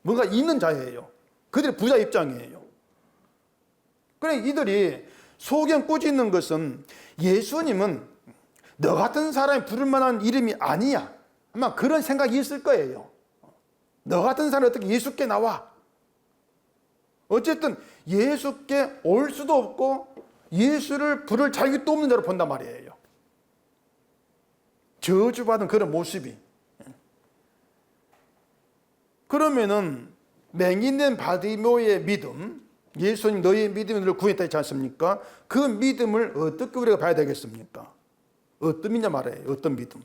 뭔가 있는 자예요. 그들이 부자 입장이에요. 그러니까 이들이 소경 꾸짖는 것은 예수님은 너 같은 사람이 부를 만한 이름이 아니야, 아마 그런 생각이 있을 거예요. 너 같은 사람이 어떻게 예수께 나와? 어쨌든 예수께 올 수도 없고 예수를 부를 자격도 없는 자로 본단 말이에요. 저주받은 그런 모습이. 그러면은 맹인된 바디메오의 믿음, 예수님 너희의 믿음이 너를 구했다 했지 않습니까? 그 믿음을 어떻게 우리가 봐야 되겠습니까? 어떤 믿냐 말이에요. 어떤 믿음.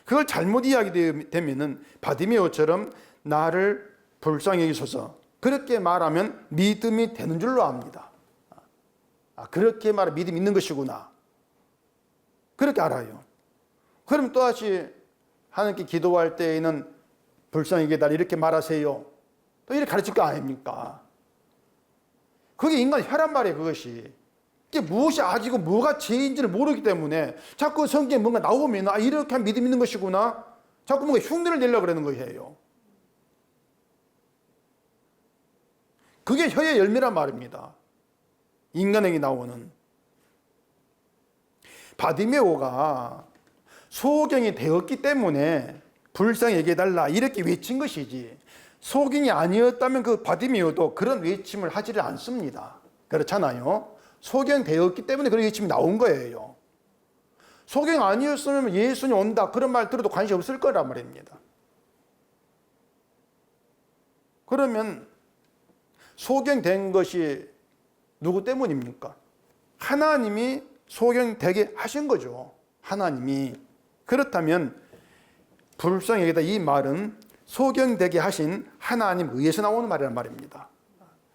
그걸 잘못 이야기되면은 바디메오처럼 나를 불쌍히 여기소서 그렇게 말하면 믿음이 되는 줄로 압니다. 그렇게 말하면 믿음이 있는 것이구나, 그렇게 알아요. 그럼 또다시 하나님께 기도할 때에는 불쌍히 여기달라 이렇게 말하세요, 또 이렇게 가르칠 거 아닙니까? 그게 인간의 혈안 말이에요. 그것이 이게 무엇이 악이고 뭐가 죄인지를 모르기 때문에 자꾸 성경에 뭔가 나오면 이렇게 하면 믿음 있는 것이구나, 자꾸 뭔가 흉내를 내려고 그러는 거예요. 그게 혀의 열매란 말입니다. 인간에게 나오는. 바디메오가 소경이 되었기 때문에 불쌍히 여겨달라 이렇게 외친 것이지, 소경이 아니었다면 그 바디메오도 그런 외침을 하지를 않습니다. 그렇잖아요. 소경 되었기 때문에 그런 외침이 나온 거예요. 소경 아니었으면 예수님 온다 그런 말 들어도 관심 없을 거란 말입니다. 그러면 소경된 것이 누구 때문입니까? 하나님이 소경되게 하신 거죠. 하나님이. 그렇다면 불쌍히 여기다 이 말은 소경되게 하신 하나님 의해서 나오는 말이란 말입니다.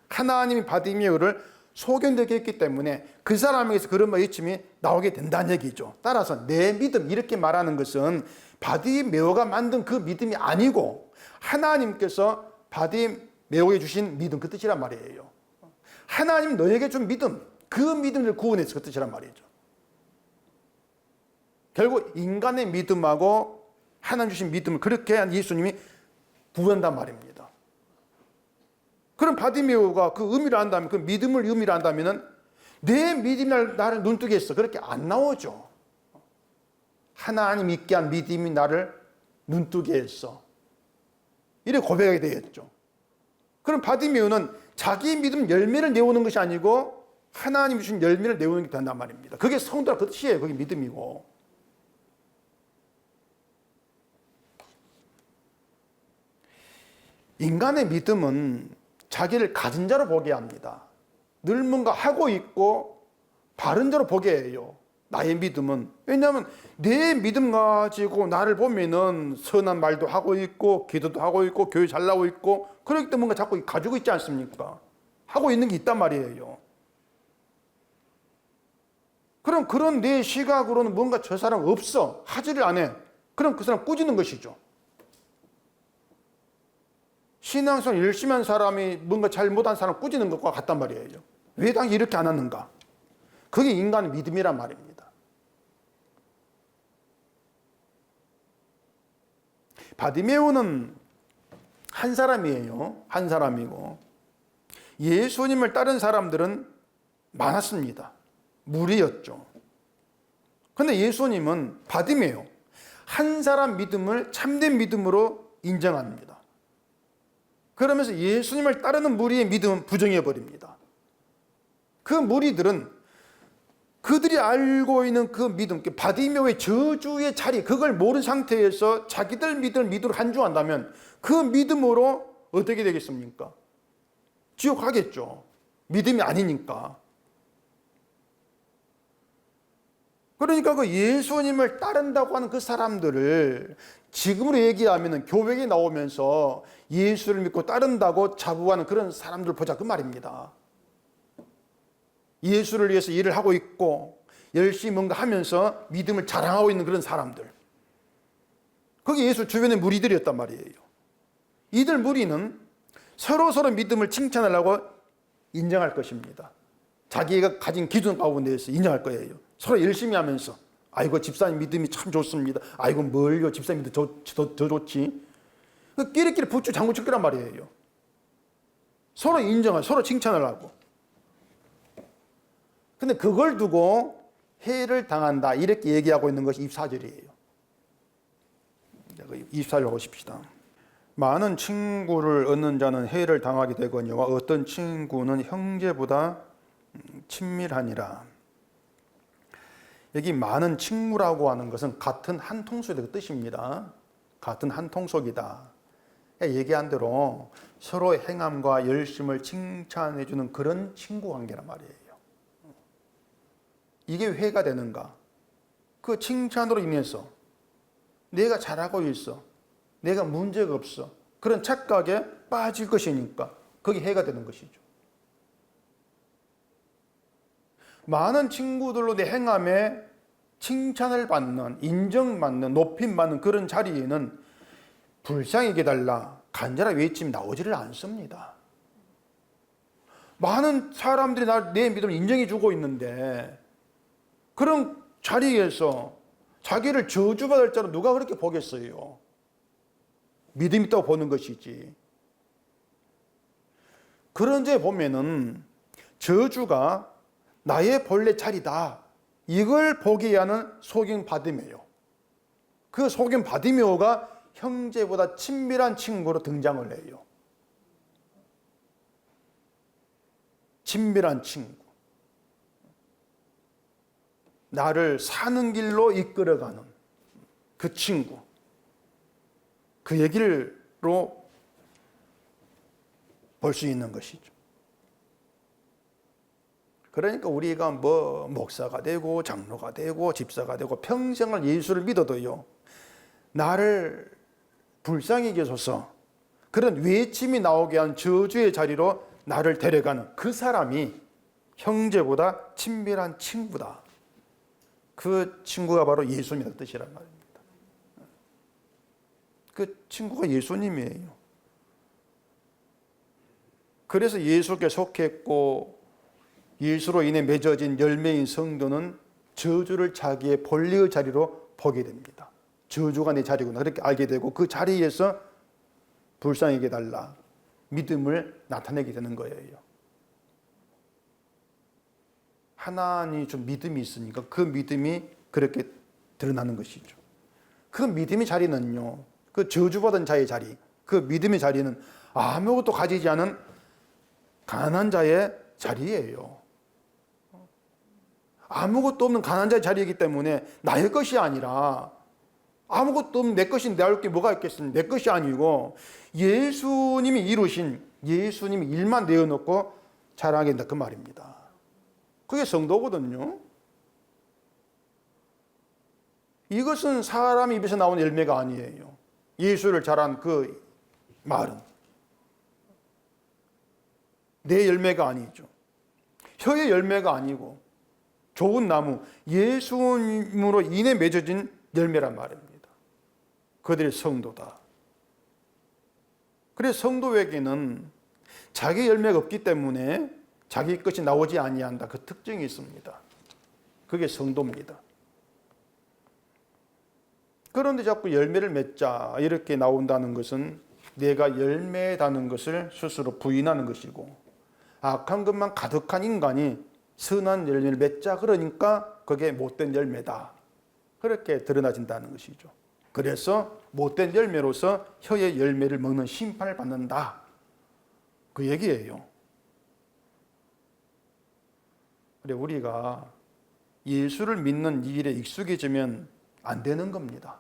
하나님이 바디메오를 소경되게 했기 때문에 그 사람에게서 그런 외침이 나오게 된다는 얘기죠. 따라서 내 믿음 이렇게 말하는 것은 바디메오가 만든 그 믿음이 아니고 하나님께서 바디메오에 주신 믿음, 그 뜻이란 말이에요. 하나님 너에게 준 믿음, 그 믿음을 구원해서 그 뜻이란 말이죠. 결국 인간의 믿음하고 하나님 주신 믿음을 그렇게 한 예수님이 구한단 말입니다. 그럼 바디메오가 그 의미를 안다면, 그 믿음을 의미를 안다면 내 믿음이 나를 눈뜨게 했어, 그렇게 안 나오죠. 하나님 있게 한 믿음이 나를 눈뜨게 했어, 이렇게 고백하게 되겠죠. 그럼 바디메오는 자기 믿음 열매를 내오는 것이 아니고 하나님 주신 열매를 내오는 게 된단 말입니다. 그게 성도라 그 뜻이에요. 그게 믿음이고. 인간의 믿음은 자기를 가진 자로 보게 합니다. 늘 뭔가 하고 있고 바른 자로 보게 해요. 나의 믿음은. 왜냐하면 내 믿음 가지고 나를 보면은 선한 말도 하고 있고 기도도 하고 있고 교회 잘 나오고 있고 그렇기 때문에 뭔가 자꾸 가지고 있지 않습니까? 하고 있는 게 있단 말이에요. 그럼 그런 내 시각으로는 뭔가 저 사람 없어, 하지를 안 해. 그럼 그 사람 꾸짖는 것이죠. 신앙생활 열심히 한 사람이 뭔가 잘못한 사람 꾸짖는 것과 같단 말이에요. 왜 당연히 이렇게 안 하는가? 그게 인간의 믿음이란 말입니다. 바디메오는 한 사람이에요. 한 사람이고 예수님을 따른 사람들은 많았습니다. 무리였죠. 그런데 예수님은 바디메오 한 사람 믿음을 참된 믿음으로 인정합니다. 그러면서 예수님을 따르는 무리의 믿음은 부정해 버립니다. 그 무리들은 그들이 알고 있는 그 믿음, 바디메오의 저주의 자리, 그걸 모른 상태에서 자기들 믿음을 믿음으로 한주한다면 그 믿음으로 어떻게 되겠습니까? 지옥 가겠죠. 믿음이 아니니까. 그러니까 그 예수님을 따른다고 하는 그 사람들을 지금으로 얘기하면 교회에 나오면서 예수를 믿고 따른다고 자부하는 그런 사람들 보자 그 말입니다. 예수를 위해서 일을 하고 있고 열심히 뭔가 하면서 믿음을 자랑하고 있는 그런 사람들, 그게 예수 주변의 무리들이었단 말이에요. 이들 무리는 서로 믿음을 칭찬하려고 인정할 것입니다. 자기가 가진 기준 가운데에서 인정할 거예요. 서로 열심히 하면서 아이고 집사님 믿음이 참 좋습니다. 아이고 뭘요 집사님 믿음 더 좋지. 끼리끼리 부추 장구 쳤기란 말이에요. 서로 인정하고 서로 칭찬을 하고. 근데 그걸 두고 해를 당한다 이렇게 얘기하고 있는 것이 24절이에요. 24절 보십시다. 많은 친구를 얻는 자는 해를 당하게 되거니와 어떤 친구는 형제보다 친밀하니라. 여기 많은 친구라고 하는 것은 같은 한 통속의 뜻입니다. 같은 한 통속이다. 얘기한 대로 서로의 행함과 열심을 칭찬해 주는 그런 친구 관계란 말이에요. 이게 회가 되는가? 그 칭찬으로 인해서 내가 잘하고 있어, 내가 문제가 없어, 그런 착각에 빠질 것이니까 그게 해가 되는 것이죠. 많은 친구들로 내 행함에 칭찬을 받는, 인정받는, 높임받는 그런 자리에는 불쌍히 해달라 간절한 외침이 나오지를 않습니다. 많은 사람들이 내 믿음을 인정해 주고 있는데 그런 자리에서 자기를 저주받을 자로 누가 그렇게 보겠어요? 믿음 있다고 보는 것이지. 그런 데 보면은 저주가 나의 본래 자리다. 이걸 보게 하는 소경 바디메오. 그 소경 바디메오가 형제보다 친밀한 친구로 등장을 해요. 친밀한 친구. 나를 사는 길로 이끌어가는 그 친구. 그 얘기로 볼 수 있는 것이죠. 그러니까 우리가 뭐 목사가 되고 장로가 되고 집사가 되고 평생을 예수를 믿어도요, 나를 불쌍히 여겨줘서 그런 외침이 나오게 한 저주의 자리로 나를 데려가는 그 사람이 형제보다 친밀한 친구다. 그 친구가 바로 예수님의 뜻이란 말입니다. 그 친구가 예수님이에요. 그래서 예수께 속했고 예수로 인해 맺어진 열매인 성도는 저주를 자기의 본래의 자리로 보게 됩니다. 저주가 내 자리구나 그렇게 알게 되고 그 자리에서 불쌍히 여겨달라 믿음을 나타내게 되는 거예요. 하나님이 좀 믿음이 있으니까 그 믿음이 그렇게 드러나는 것이죠. 그 믿음의 자리는요, 그 저주받은 자의 자리, 그 믿음의 자리는 아무것도 가지지 않은 가난한 자의 자리예요. 아무것도 없는 가난한 자의 자리이기 때문에 나의 것이 아니라 아무것도 없는 내 것인 내할 게 뭐가 있겠습니까? 내 것이 아니고 예수님이 이루신 예수님이 일만 내어놓고 자랑하게 된다 그 말입니다. 그게 성도거든요. 이것은 사람 입에서 나온 열매가 아니에요. 예수를 자란 그 말은 내 열매가 아니죠. 혀의 열매가 아니고 좋은 나무 예수님으로 인해 맺어진 열매란 말입니다. 그들이 성도다. 그래서 성도에게는 자기 열매가 없기 때문에 자기 것이 나오지 아니한다. 그 특징이 있습니다. 그게 성도입니다. 그런데 자꾸 열매를 맺자 이렇게 나온다는 것은 내가 열매다는 것을 스스로 부인하는 것이고 악한 것만 가득한 인간이 선한 열매를 맺자 그러니까 그게 못된 열매다. 그렇게 드러나진다는 것이죠. 그래서 못된 열매로서 혀의 열매를 먹는 심판을 받는다. 그 얘기예요. 우리가 예수를 믿는 이 일에 익숙해지면 안 되는 겁니다.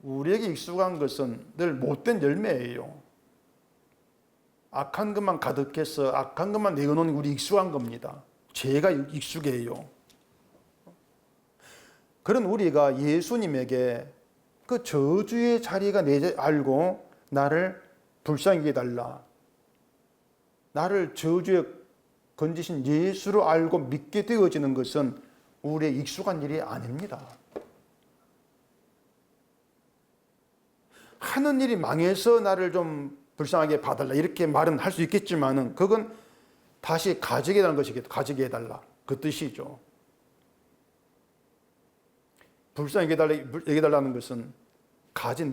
우리에게 익숙한 것은 늘 못된 열매예요. 악한 것만 가득해서 악한 것만 내어놓는 우리 익숙한 겁니다. 죄가 익숙해요. 그런 우리가 예수님에게 그 저주의 자리가 내 알고 나를 불쌍히 해달라. 나를 저주에 건지신 예수로 알고 믿게 되어지는 것은 우리의 익숙한 일이 아닙니다. 하는 일이 망해서 나를 좀 불쌍하게 봐달라 이렇게 말은 할 수 있겠지만은 그건 다시 가지게 해달라는 것이겠죠. 가지게 해달라 그 뜻이죠. 불쌍하게 해달라는 것은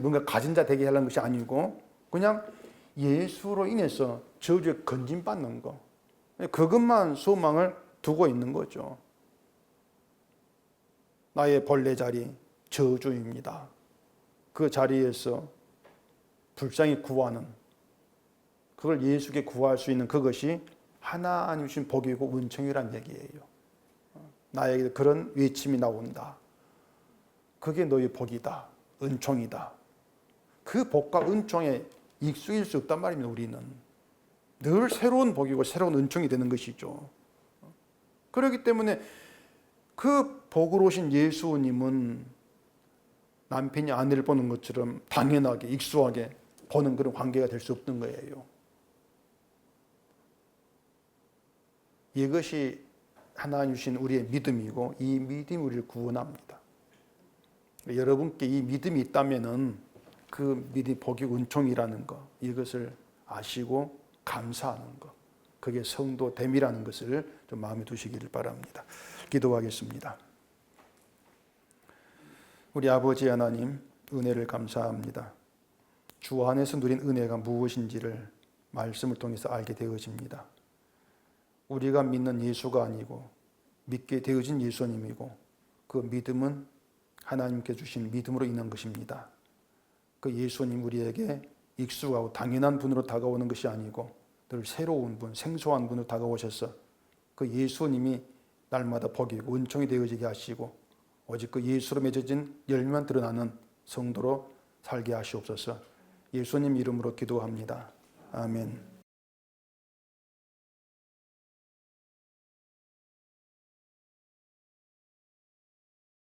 뭔가 가진 자 되게 하려는 것이 아니고 그냥 예수로 인해서 저주에 건진받는 거, 그것만 소망을 두고 있는 거죠. 나의 본래 자리 저주입니다. 그 자리에서 불쌍히 구하는, 그걸 예수께 구할 수 있는 그것이 하나님 주신 복이고 은총이란 얘기예요. 나에게 그런 외침이 나온다. 그게 너의 복이다. 은총이다. 그 복과 은총에 익숙일 수 없단 말입니다. 우리는 늘 새로운 복이고 새로운 은총이 되는 것이죠. 그렇기 때문에 그 복으로 오신 예수님은 남편이 아내를 보는 것처럼 당연하게 익숙하게 보는 그런 관계가 될 수 없는 거예요. 이것이 하나님 주신 우리의 믿음이고 이 믿음이 우리를 구원합니다. 여러분께 이 믿음이 있다면은 그 믿음이 복이 은총이라는 것, 이것을 아시고 감사하는 것, 그게 성도됨이라는 것을 좀 마음에 두시기를 바랍니다. 기도하겠습니다. 우리 아버지 하나님, 은혜를 감사합니다. 주 안에서 누린 은혜가 무엇인지를 말씀을 통해서 알게 되어집니다. 우리가 믿는 예수가 아니고 믿게 되어진 예수님이고 그 믿음은 하나님께 주신 믿음으로 인한 것입니다. 그 예수님 우리에게 익숙하고 당연한 분으로 다가오는 것이 아니고 늘 새로운 분, 생소한 분으로 다가오셔서 그 예수님이 날마다 복이고 은총이 되어지게 하시고 오직 그 예수로 맺어진 열매만 드러나는 성도로 살게 하시옵소서. 예수님 이름으로 기도합니다. 아멘.